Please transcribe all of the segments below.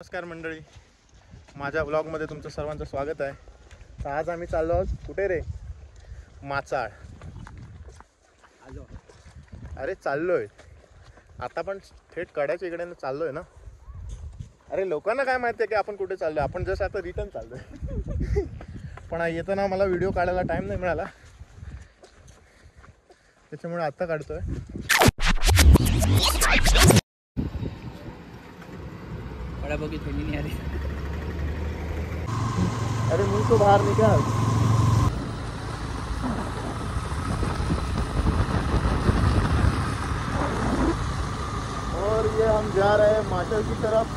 नमस्कार मंडळी, माझ्या ब्लॉगमध्ये तुमचं सर्वांचं स्वागत आहे. तर आज आम्ही चाललो आहोत कुठे रे? माचाळ. अरे चाललोय आता पण थेट कड्याच्या इकडे चाललोय ना. अरे लोकांना काय माहिती आहे की आपण कुठे चाललोय. आपण जसं आता रिटर्न चाललोय. पण येताना मला व्हिडिओ काढायला टाइम नाही मिळाला, त्याच्यामुळे आत्ता काढतोय. बगी थोड़ी नहीं आ रही. अरे मुंह तो बाहर निकाल. और ये हम जा रहे हैं माचल की तरफ.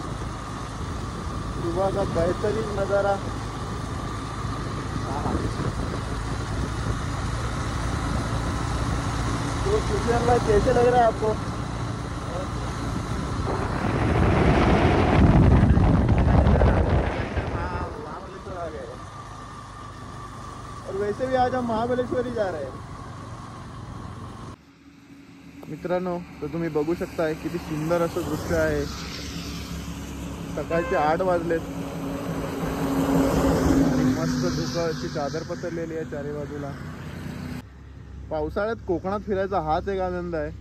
सुबह का बेहतरीन नज़ारा. तो सुफियान कैसे लग रहा है आपको? वैसे भी आज हम महाबलेश्वर ही जा रहे हैं मित्रांनो. तर तुम्ही बघू शकताय किती सुंदर असं दृश्य आहे. सकाळचे 8 वाजलेत आणि मस्त धुक्याची चादर पसरलेली आहे चारी बाजूला. पावसाळ्यात कोकणात फिरायचा हाच एक आनंद आहे.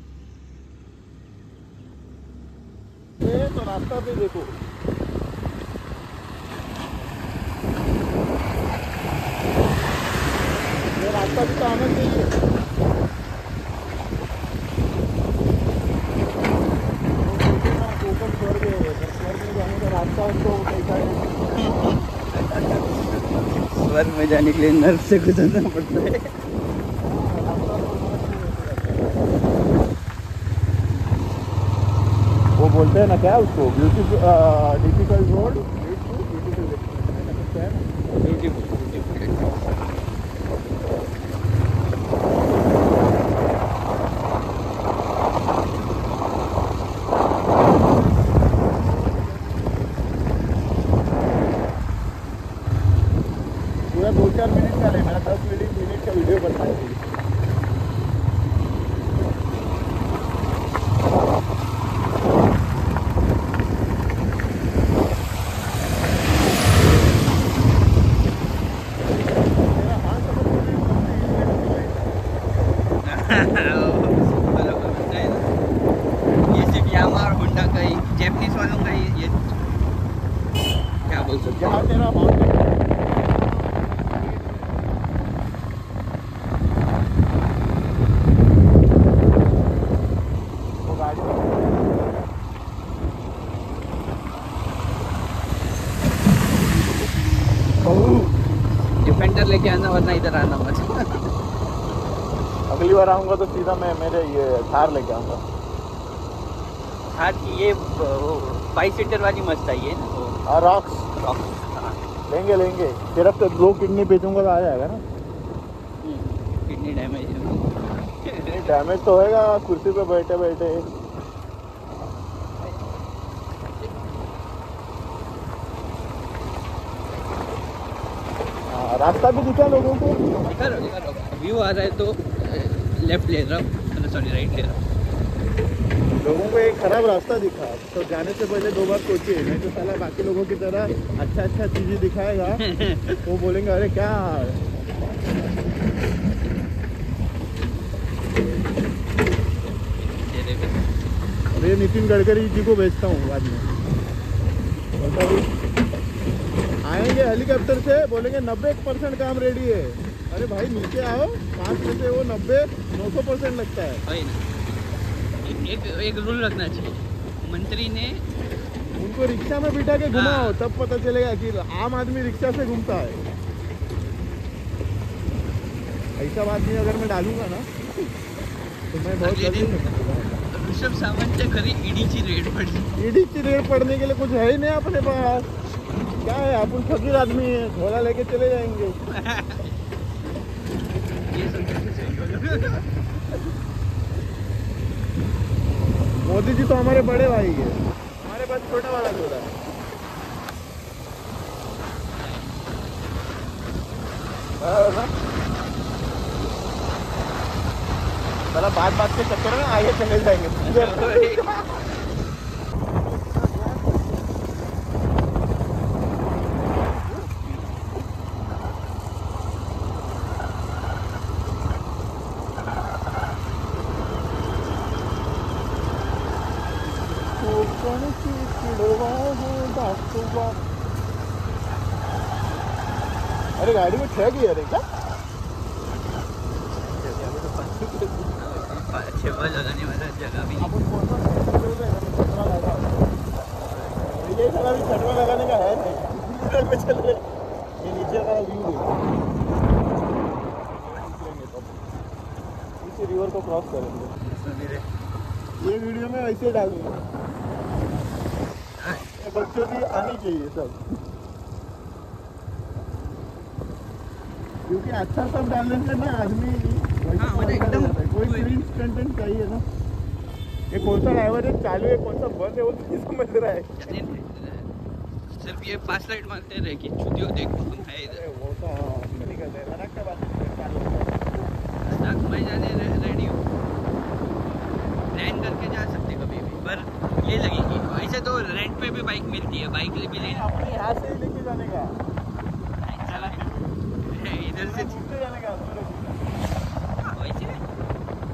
तो रास्ता पे देखो. रास्ता भी तो आना चाहिए. कोकण स्वर्ग है. स्वर्ग में जाने का रास्ता हमको कैसा है? स्वर्ग में जाने के लिए नर्क से गुजरना पड़ता है. वो बोलते हैं ना क्या उसको, ब्यूटीफुल डिफिकल्ट रोड ब्यूटीफुल. पूरा 2-4 मिनट का लेना, 10 मिनट का वीडियो बनना है. ये सिर्फ यामा और होंडा का ही, जैपनीज वालों का ही. ये क्या बोल सकते जहाँ हैं. तेरा माउंट वो गाड़ी डिफेंडर लेके आना वरना इधर आना मत. अगली बार आऊँगा तो सीधा मैं मेरे ये थार लेके आऊँगा. हाँ ये 5 सीटर वाली मस्त आई है ना. हाँ रॉक्स लेंगे. सिर्फ तो 2 किडनी बेचूंगा तो आ जाएगा ना. किडनी डैमेज तो होएगा कुर्सी पे बैठे बैठे. रास्ता भी दिखा लोगों को. दिखा रहा व्यू आ रहा है तो लेफ्ट ले रहा हूँ, सॉरी राइट ले रहा हूँ. लोगों को एक खराब रास्ता दिखा तो जाने से पहले 2 बार सोचिए, नहीं तो साला बाकी लोगों की तरह अच्छा चीज़ें दिखाएगा. वो बोलेंगे अरे क्या. अरे नितिन गडकरी जी को भेजता हूँ बाद में. आएंगे हेलीकॉप्टर से, बोलेंगे 90% काम रेडी है. अरे भाई नीचे आओ, 5 में से वो 90-900% लगता है. एक रूल रखना चाहिए. मंत्री ने उनको रिक्शा में बिठा के घुमाओ, तब पता चलेगा कि आम आदमी रिक्शा से घूमता है. ऐसा बात नहीं अगर मैं डालूंगा ना तो मैं बहुत ऋषभ सावंत से खरी ईडीची रेड पड़ने के लिए कुछ है ही नहीं अपने पास. क्या है, अपन फकीर आदमी है, झोला लेके चले जाएंगे. मोदी जी तो हमारे बड़े भाई है, हमारे पास छोटा वाला झोला है. बात के चक्कर में आगे चले जाएंगे. कोणता असतो बा? अरे गाडी में 6 गियर है क्या? लगाने वाला जगह भी अपन कौन सा छठवा लगा? ये सारा भी छठवा लगाने का है नहीं। इधर पे चल रहे। ये नीचे का व्यू देखो। इसी रिवर को क्रॉस करेंगे। ये वीडियो में वैसे डालूंगा। बच्चों की आनी चाहिए सब, क्योंकि अच्छा सब डालने से ना आदमी मतलब एकदम कोई क्लीन कंटेंट चाहिए ना। ये कौन सा ड्राइवर है, चालू है, कौन सा बंद है, वो नहीं समझ रहा है। सिर्फ ये 5 लाइट मारते रहे कि छुट्टियों देखो है इधर। वो तो नहीं करते, लड़ाक का बात मैं जाने रेडी हूँ, प्लान करके जा सकते कभी भी, पर ये लगेगी ऐसे तो रेंट पे भी बाइक मिलती है, बाइक भी लेनी अपने यहाँ से ही लेके जाने का, इधर से घूमते जाने का वैसे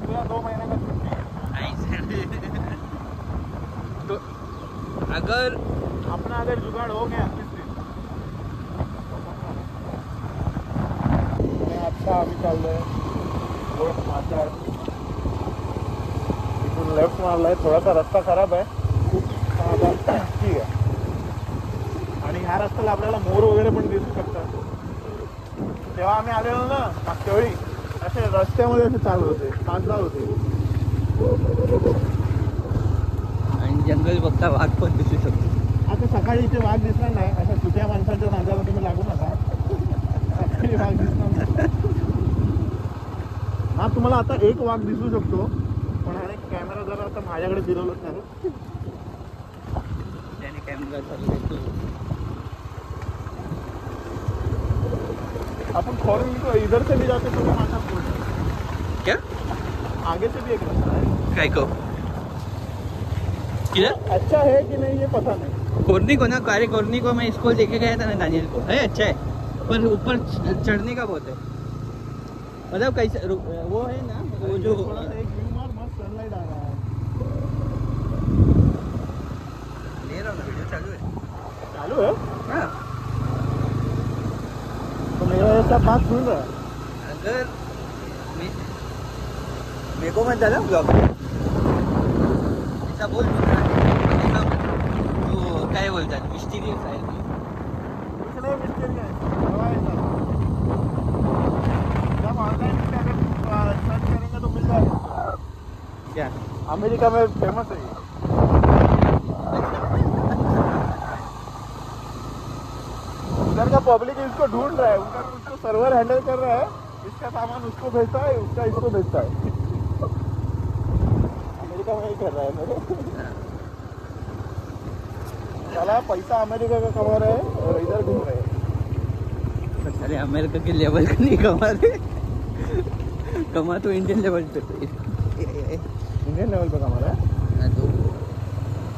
पूरा 2 महीने का छुट्टी। तो अगर अपना जुगाड़ हो गया अच्छा आम्ही चाललोय इथून लेफ्ट मारलाय, थोडासा रस्ता खराब आहे ठीक आहे, आणि ह्या रस्त्याला आपल्याला मोर वगैरे पण दिसू शकतात। तेव्हा आम्ही आलेलो ना मागच्या वेळी, असे रस्त्यामध्ये असे चालू होते, पांढरा होते, आणि जंगल बघता वाघ पण दिसू शकतो। आता सकाळी इथे वाघ दिसणार नाही, अशा सुट्या माणसांच्या नादाला तुम्ही लागू नका, सकाळी वाघ दिसणार नाही। हा तुम्हाला आता एक वाघ दिसू शकतो, पण अरे कॅमेरा जरा आता माझ्याकडे फिरवलंच नाही, त्याने कॅमेरा चालू देतो। अपन फॉरन को इधर से भी जाते तो माथा फोड़, क्या आगे से भी एक रास्ता है, काय को किधर अच्छा है कि नहीं ये पता नहीं। कोरनी को ना, कार्य कोरनी को मैं इसको लेके गया था ना दानियल को, है अच्छा है, पर ऊपर चढ़ने का बहुत है, मतलब कैसे वो है ना वो जो थोड़ा सा एक व्यू मार, मस्त सनलाइट आ रहा है, ले रहा हूँ ना, वीडियो चालू है। चालू है हाँ, तो मेरा ये सब बात सुन रहा है। अगर मेरे को मत डाला ब्लॉग ऐसा बोल ऐसा तो काय बोलतात मिस्टिरियस आहे कुछ नहीं मिस्टेक है, जब ऑनलाइन सर्च करेंगे तो मिल जाएगा। क्या अमेरिका में फेमस है ये। उधर का पब्लिक इसको ढूंढ रहा है, उधर उसको सर्वर हैंडल कर रहा है, इसका सामान उसको भेजता है, उसका इसको भेजता है। अमेरिका में ही कर रहा है मेरे, साला पैसा अमेरिका का कमा रहे हैं और इधर घूम रहे हैं। अरे अमेरिका के लेवल का नहीं कमा रहे, कमा तो इंडियन लेवल पे इंडियन लेवल पे कमा रहा है, तो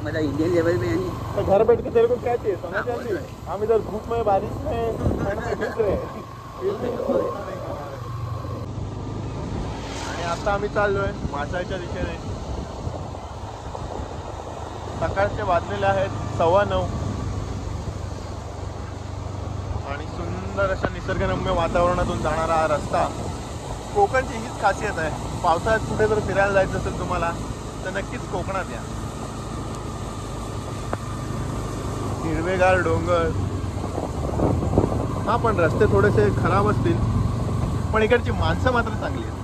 मतलब इंडियन लेवल में यानी तो घर बैठ के तेरे को क्या चाहिए समझ आती है। हम इधर धूप में बारिश में ठंड में घूम रहे हैं, आणि आता आम्ही चाललोय मासाच्या दिशेने। सकाळचे वाजलेले आहेत 9:15 आणि सुंदर अशा निसर्गरम्य वातावरणातून जाणारा हा रस्ता। कोकणची हीच खासियत आहे, पावसाळ्यात कुठे जर फिरायला जायचं असेल तुम्हाला तर नक्कीच कोकणात या। हिरवेगार डोंगर, हा पण रस्ते थोडेसे खराब असतील, पण इकडची माणसं मात्र चांगली आहेत।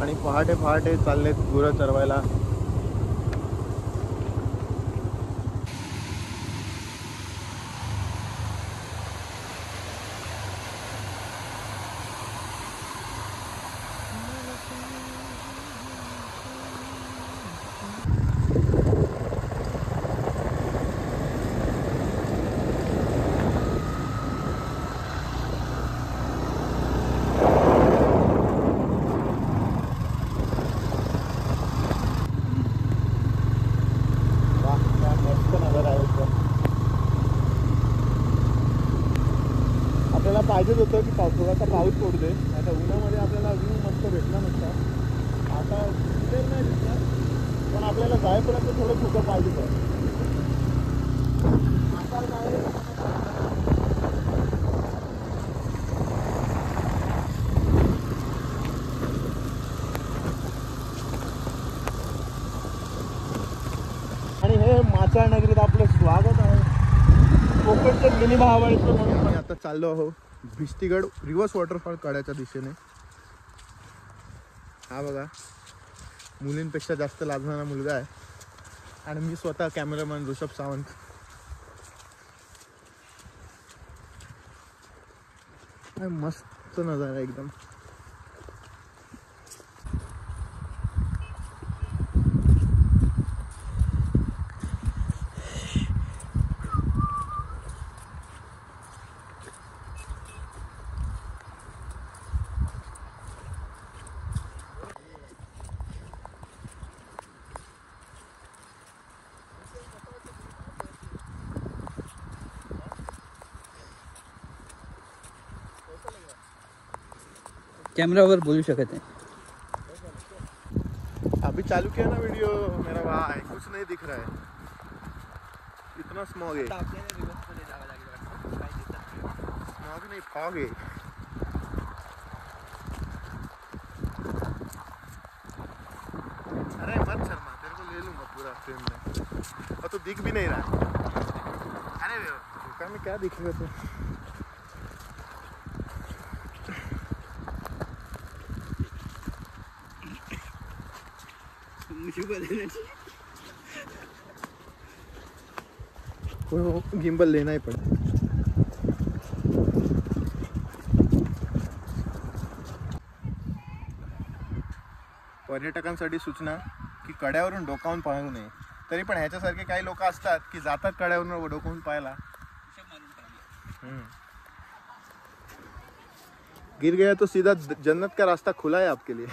आणि पहाटे पहाटे चाललेत गुरं चरवायला। आपल्याला पाहिजेच होतं की थोडासा पाऊस पडू दे, आता उन्हामध्ये आपल्याला व्ह्यू मस्त भेटला नसता। आता दिसेल नाही दिसणार, पण आपल्याला जायपर्यंत थोडं धुकं पाहिजे आहे. आता काय आणि हे माचाळ नगरीत आपलं स्वागत आहे. कोकणचं मिनी महाबळेश्वर म्हणून आम्ही आता चाललो आहो भिस्तीगड रिव्हर्स वॉटरफॉल कड्याच्या दिशेने. हा बघा, मुलींपेक्षा जास्त लाजणारा मुलगा आहे आणि मी स्वतः कॅमेरामॅन ऋषभ सावंत. मस्त नजारा एकदम. कॅमेरावर बोलू शकत नाही. अभी चालू किया ना वीडियो मेरा भाई, कुछ नहीं दिख रहा है, इतना स्मॉग है. स्मॉग नहीं, फॉग है. अरे मत शर्मा, तेरे को ले लूंगा पूरा फ्रेम में. और तो दिख भी नहीं रहा. अरे धोखा में क्या दिखेगा तो. गिम्बल लेना ही पड़ा. पर्यटकांसाठी सूचना की कड्यावरून डोकावून पाहू नये. तरी पण ह्याच्यासारखे काही लोक असतात की जातात कड्यावरून डोकावून पाहायला. गिर गया तो सीधा जन्नत का रास्ता खुला है आपके लिए.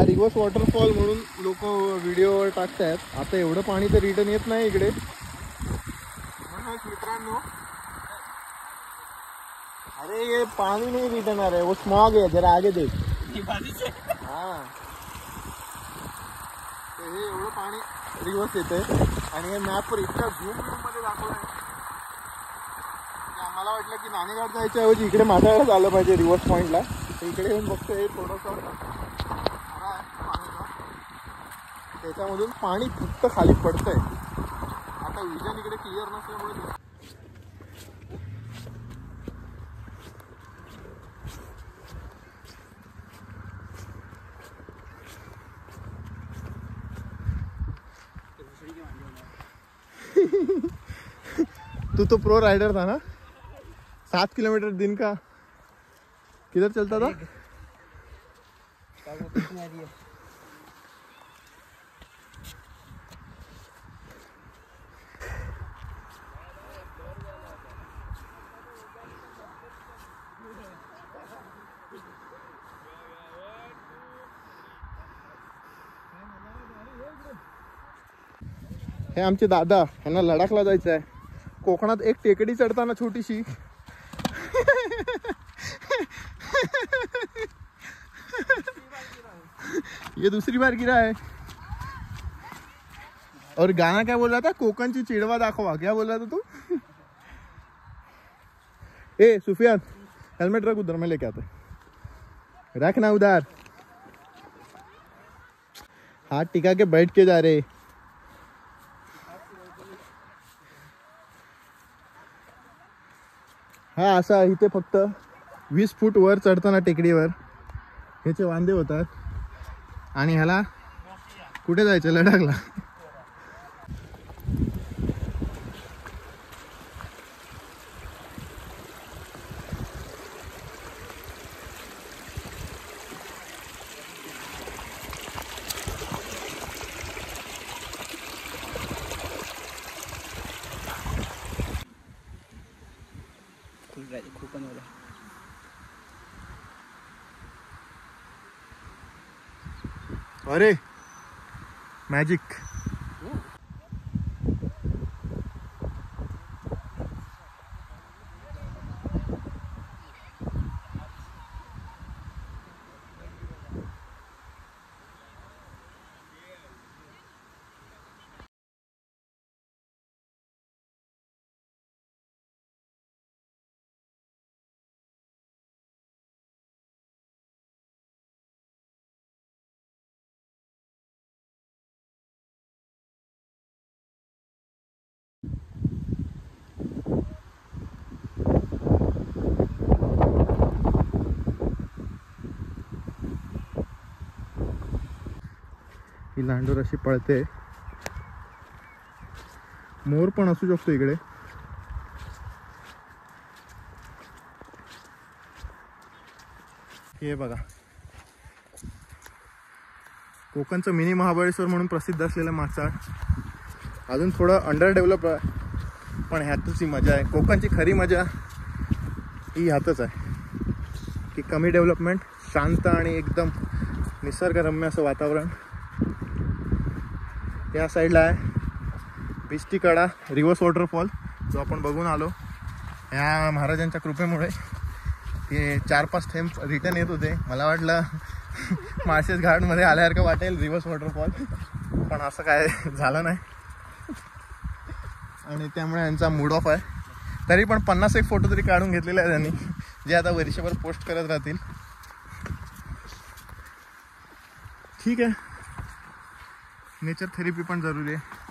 रिव्हर्स वॉटरफॉल म्हणून लोक व्हिडिओवर टाकतायत. आता एवढं पाणी तर रिटर्न येत नाही इकडे. मित्रांनो, अरे ये पानी नहीं रिटर्न आ रहा है, वो स्मॉग है. जरा आगे देख. हाँ, तो हे एवढं पाणी रिव्हर्स येतंय आणि हे मॅपवर इतका झूम मध्ये दाखवलंय की आम्हाला वाटलं की नाणेगाव जायच्या ऐवजी इकडे माथाळ्यालाच आलं पाहिजे रिव्हर्स पॉईंटला. तर इकडे येऊन बघतो हे थोडंसं त्याच्यामधून पाणी फक्त खाली पडतंय. आता विजन इकडे क्लिअर नसल्यामुळे तू तो प्रो राइडर था ना. 7 किलोमीटर दिन का किधर चलता था. हे आमचे दादा, यांना लडाखला जायचं आहे. कोकणात एक टेकडी चढताना छोटीशी ये दूसरी बार गिरा है. और गाना क्या बोल रहा था, कोकणची चिडवा दाखवा. क्या बोल रहा था तू. ए सुफियान, हेलमेट रख उधर, मैं लेके आता. रखना उधर. हाथ टिका के बैठ के जा रहे. हा असा इथे फक्त 20 फूट वर चढताना टेकडीवर ह्याचे वांदे होतात. आणि ह्याला कुठे जायचं, लडाखला. ठीक आहे खूपच मला अरे मॅजिक. ही लांडोर अशी पळते. मोर पण असू शकतो इकडे. हे बघा कोकणचं मिनी महाबळेश्वर म्हणून प्रसिद्ध असलेलं माचाड अजून थोडं अंडर डेव्हलप आहे, पण ह्यातच ही मजा आहे. कोकणची खरी मजा ही ह्यातच आहे की कमी डेव्हलपमेंट, शांत आणि एकदम निसर्गरम्य असं वातावरण. या साईडला आहे बिस्टिकडा रिव्हर्स वॉटरफॉल, जो आपण बघून आलो. ह्या महाराजांच्या कृपेमुळे ते 4-5 थेंब रिटर्न येत होते. मला वाटलं माळशेज घाटमध्ये आल्यासारखं वाटेल रिव्हर्स वॉटरफॉल, पण असं काय झालं नाही आणि त्यामुळे यांचा मूड ऑफ आहे. तरी पण 50 फोटो तरी काढून घेतलेले आहे त्यांनी, जे आता वर्षभर पोस्ट करत राहतील. ठीक आहे, नेचर थेरपी पण जरुरी आहे.